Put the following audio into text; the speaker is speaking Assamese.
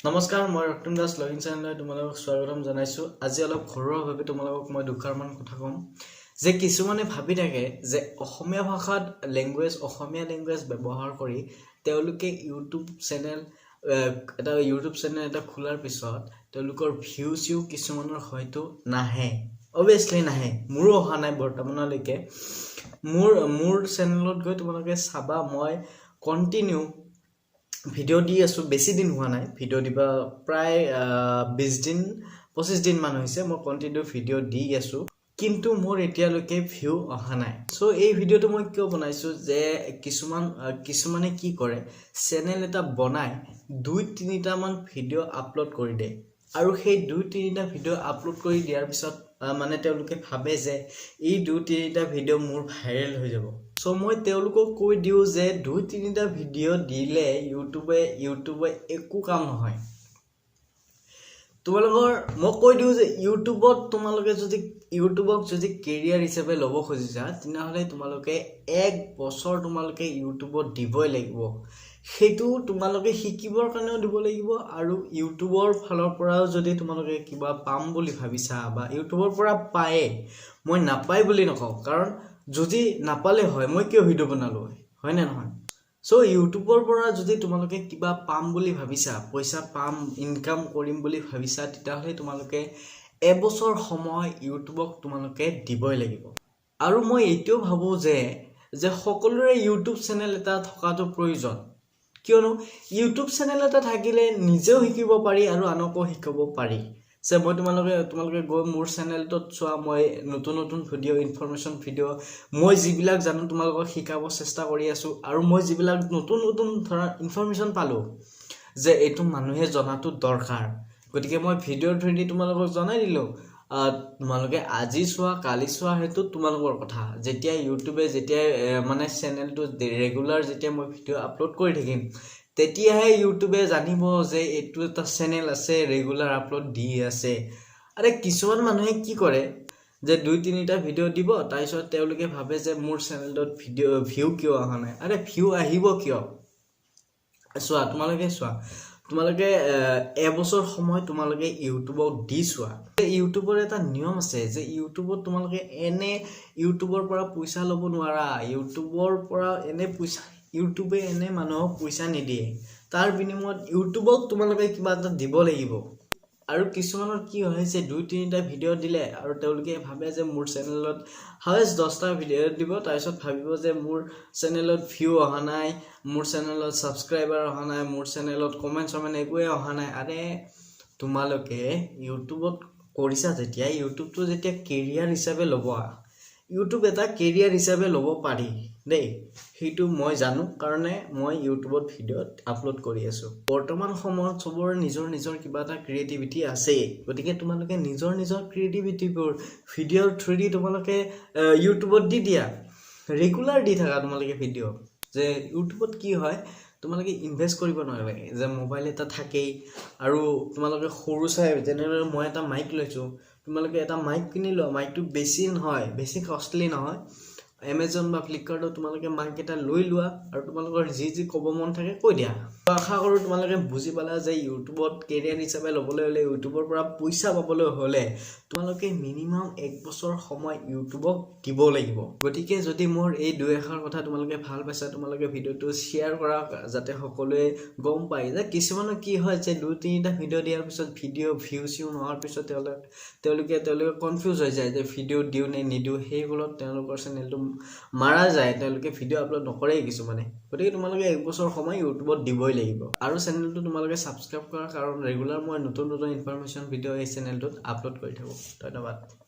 নমস্কাৰ মই ৰক্তিম দাস লগিন চেনেললৈ তোমালোকক স্বাগতম জনাইছো। আজি অলপ ঘৰুৱাভাৱে তোমালোকক মই দুখাৰমান কথা ক'ম যে কিছুমানে ভাবি থাকে যে অসমীয়া ভাষাত অসমীয়া লেংগুৱেজ ব্যৱহাৰ কৰি তেওঁলোকে ইউটিউব চেনেল এটা খোলাৰ পিছত তেওঁলোকৰ ভিউজ কিছুমানৰ হয়তো নাহে, অবভিয়াছলি নাহে। মোৰো অহা নাই বৰ্তমানলৈকে। মোৰ চেনেলত গৈ তোমালোকে চাবা মই কণ্টিনিউ ভিডিঅ' দি আছো। বেছি দিন হোৱা নাই ভিডিঅ' দিবা, প্ৰায় 20-25 দিন মান হৈছে মই কণ্টিনিউ ভিডিঅ' দি আছো, কিন্তু মোৰ এতিয়ালৈকে ভিউ অহা নাই। সো এই ভিডিঅ'টো মই কিয় বনাইছো যে কিছুমানে কি কৰে, চেনেল এটা বনাই 2-3টা মান ভিডিঅ' আপলোড কৰি দিয়ে আৰু সেই 2-3টা ভিডিঅ' আপলোড কৰি দিয়াৰ পিছত মানে তেওঁলোকে ভাবে যে এই 2-3টা ভিডিঅ' মোৰ ভাইৰেল হৈ যাব। সো মই তেওঁলোকক কৈ দিওঁ যে 2-3টা ভিডিঅ' দিলে ইউটিউবে একো কাম নহয়। মই কৈ দিওঁ যে ইউটিউবক যদি কেৰিয়াৰ হিচাপে ল'ব খুজিছা, তেনেহ'লে তোমালোকে 1 বছৰ তোমালোকে ইউটিউবত দিবই লাগিব। সেইটো তোমালোকে শিকিবৰ কাৰণেও দিব লাগিব আৰু ইউটিউবৰ ফালৰ পৰাও যদি তোমালোকে কিবা পাম বুলি ভাবিছা বা ইউটিউবৰ পৰা পায়ে, মই নাপায় বুলি নকওঁ, কাৰণ যদি নাপালে হয় মই কিয় ভিডিঅ' বনালো হয় নে নহয়। সো ইউটিউবৰ পৰা যদি তোমালোকে কিবা পাম বুলি ভাবিছা, পইচা পাম, ইনকাম কৰিম বুলি ভাবিছা, তেতিয়াহ'লে তোমালোকে 1 বছৰ সময় ইউটিউবক তোমালোকে দিবই লাগিব। আৰু মই এইটোও ভাবো যে সকলোৰে ইউটিউব চেনেল এটা থকাটো প্ৰয়োজন, কিয়নো ইউটিউব চেনেল এটা থাকিলে নিজেও শিকিব পাৰি আৰু আনকো শিকাব পাৰি। যে মই তোমালোকে গৈ মোৰ চেনেলটোত চোৱা, মই নতুন ভিডিঅ' ইনফৰমেশ্যন ভিডিঅ' মই যিবিলাক জানো তোমালোকক শিকাব চেষ্টা কৰি আছো। আৰু মই যিবিলাক নতুন ধৰা ইনফৰমেশ্যন পালো যে এইটো মানুহে জনাটো দৰকাৰ, গতিকে মই ভিডিঅ'ৰ থ্ৰুদি তোমালোকক জনাই দিলো। তোমালোকে আজি চোৱা কালি চোৱা সেইটো তোমালোকৰ কথা। যেতিয়া মানে চেনেলটো ৰেগুলাৰ যেতিয়া মই ভিডিঅ' আপলোড কৰি থাকিম, তেতিয়াহে ইউটিউবে জানিব যে এইটো এটা চেনেল আছে, ৰেগুলাৰ আপলোড দি আছে। আৰে কিছুমান মানুহে কি কৰে যে 2-3টা ভিডিঅ' দিব, তাৰপিছত তেওঁলোকে ভাবে যে মোৰ চেনেলটোত ভিউ কিয় অহা নাই। আৰে ভিউ আহিব কিয়? তোমালোকে 1 বছৰ সময় তোমালোকে ইউটিউবক দি চোৱা। ইউটিউবৰ এটা নিয়ম আছে যে ইউটিউবত তোমালোকে ইউটিউবৰ পৰা পইচা ল'ব নোৱাৰা। ইউটিউবে এনে মানুহক পইচা নিদিয়ে, তাৰ বিনিময়ত ইউটিউবক তোমালোকে কিবা এটা দিব লাগিব। আৰু কিছুমানৰ কি হয় যে 2-3টা ভিডিঅ' দিলে আৰু তেওঁলোকে ভাবে যে মোৰ চেনেলত হায়েষ্ট 10টা ভিডিঅ' দিব, তাৰপিছত ভাবিব যে মোৰ চেনেলত ভিউ অহা নাই, মোৰ চেনেলত ছাবস্ক্ৰাইবাৰ অহা নাই, মোৰ চেনেলত কমেণ্ট একোৱে অহা নাই। আৰে তোমালোকে ইউটিউবত কৰিছা যেতিয়া, ইউটিউবটো যেতিয়া কেৰিয়াৰ হিচাপে ল'ব, ইউটিউব এটা কেৰিয়াৰ হিচাপে ল'ব পাৰি দেই। সেইটো মই জানো, কাৰণে মই ইউটিউবত ভিডিঅ' আপলোড কৰি আছো। বৰ্তমান সময়ত চবৰে নিজৰ কিবা এটা ক্ৰিয়েটিভিটি আছে, গতিকে তোমালোকে নিজৰ ক্ৰিয়েটিভিটিবোৰ ভিডিঅ'ৰ থ্ৰুদি তোমালোকে ইউটিউবত দি দিয়া, ৰেগুলাৰ দি থাকা তোমালোকে ভিডিঅ'। যে ইউটিউবত কি হয়, তোমালোকে ইনভেষ্ট কৰিব নালাগে, যে মোবাইল এটা থাকেই আৰু তোমালোকে সৰু চাই, যেনেদৰে মই এটা মাইক লৈছো, তোমালোকে এটা মাইক কিনি লোৱা। মাইকটো বেছি কষ্টলি নহয়। এমাজন বা ফ্লিপকাৰ্টত তোমালোকে মাইক এটা লৈ লোৱা আৰু তোমালোকৰ যি ক'ব মন থাকে কৈ দিয়া। আশা কৰোঁ তোমালোকে বুজি পালা যে ইউটিউবত কেৰিয়াৰ হিচাপে ল'বলৈ হ'লে, ইউটিউবৰ পৰা পইচা পাবলৈ হ'লে তোমালোকে মিনিমাম 1 বছৰ সময় ইউটিউবক দিব লাগিব। গতিকে যদি মোৰ এই 2-এষাৰ কথা তোমালোকে ভাল পাইছা, তোমালোকে ভিডিঅ'টো শ্বেয়াৰ কৰা, যাতে সকলোৱে গম পায় যে কিছুমানৰ কি হয় যে 2-3টা ভিডিঅ' দিয়াৰ পিছত ভিউ নোহোৱাৰ পিছত তেওঁলোকে কনফিউজ হৈ যায় যে ভিডিঅ' দিওঁ নে নিদিওঁ। সেই ফলত তেওঁলোকৰ চেনেলটো মাৰা যায়, তেওঁলোকে ভিডিঅ' আপলোড নকৰেই কিছুমানে। গতিকে তোমালোকে 1 বছৰ সময় ইউটিউবত দিবই লাগিব। আৰু চেনেলটো তোমালোকে ছাবস্ক্ৰাইব কৰা, কাৰণ ৰেগুলাৰ মই নতুন ইনফৰমেশ্যন ভিডিঅ' এই চেনেলটোত আপলোড কৰি থাকোঁ। ধন্যবাদ।